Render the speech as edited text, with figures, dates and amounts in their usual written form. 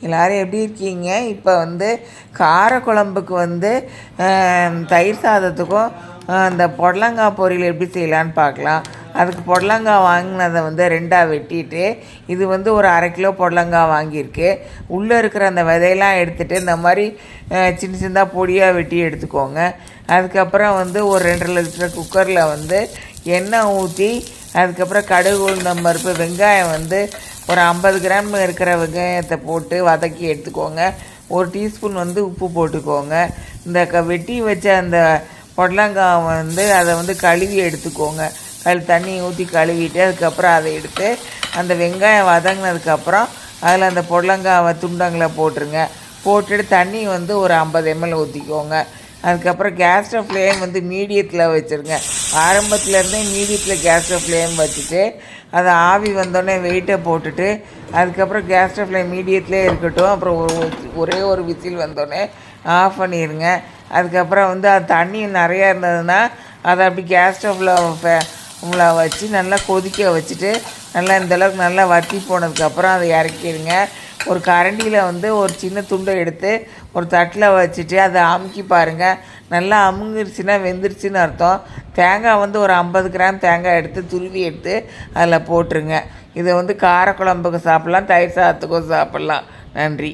எல்லோரும் எப்படி இருக்கீங்க? இப்போ கார குழம்புக்கு தயிர் சாதத்துக்கும் இந்த புடலங்காய் பொரியல் எப்படி செய்யலான்னு பார்க்கலாம். அதுக்கு புடலங்காய் வாங்கினதை ரெண்டாக வெட்டிட்டு, இது ஒரு 1/2 கிலோ புடலங்காய் வாங்கியிருக்கு. உள்ளே இருக்கிற அந்த விதையெல்லாம் எடுத்துகிட்டு இந்த மாதிரி சின்ன சின்னதாக பொடியாக வெட்டி எடுத்துக்கோங்க. அதுக்கப்புறம் ஒரு 2.5 லிட்டர் குக்கரில் எண்ணெய் ஊற்றி, அதுக்கப்புறம் கடுகு, உளுந்தம் பருப்பு, வெங்காயம் ஒரு 50 கிராம் இருக்கிற வெங்காயத்தை போட்டு வதக்கி எடுத்துக்கோங்க. 1 டீஸ்பூன் உப்பு போட்டுக்கோங்க. இந்த வெட்டி வச்ச அந்த புடலங்காய் அதை கழுவி எடுத்துக்கோங்க. தண்ணி ஊற்றி கழுவிட்டு அதுக்கப்புறம் அதை எடுத்து அந்த வெங்காயம் வதங்கினதுக்கப்புறம் அதில் அந்த புடலங்காய் துண்டங்களை போட்டுருங்க. போட்டுட்டு தண்ணி ஒரு 50 ml ஊற்றிக்கோங்க. அதுக்கப்புறம் கேஸ் ஸ்டவ் ஃப்ளேம் மீடியத்தில் வச்சுருங்க. ஆரம்பத்துலேருந்தே மீடியத்தில் கேஸ் ஸ்டவ் ஃப்ளேம் வச்சுட்டு அதை ஆவி வந்தோடனே வெயிட்டை போட்டுட்டு, அதுக்கப்புறம் கேஸ் ஸ்டவ் ஃப்ளேம் மீடியத்துலேயே இருக்கட்டும். அப்புறம் ஒரே ஒரு விசில் வந்தோடனே ஆஃப் பண்ணிடுங்க. அதுக்கப்புறம் அது தண்ணி நிறையா இருந்ததுன்னா அதை அப்படி கேஸ் ஸ்டவ்வில் வச்சு நல்லா கொதிக்க வச்சுட்டு, நல்லா இந்தளவுக்கு நல்லா வற்றி போனதுக்கப்புறம் அதை இறக்கிடுங்க. ஒரு கரண்டியில் ஒரு சின்ன துண்டை எடுத்து ஒரு தட்டில் வச்சுட்டு அதை அமுக்கி பாருங்கள். நல்லா அமுங்கிருச்சுன்னா வெந்துருச்சுன்னு அர்த்தம். தேங்காய் ஒரு 50 கிராம் தேங்காய் எடுத்து துருவி எடுத்து அதில் போட்டுருங்க. இதை காரக்குழம்புக்கு சாப்பிட்லாம், தயிர் சாதத்துக்கும் சாப்பிட்லாம். நன்றி.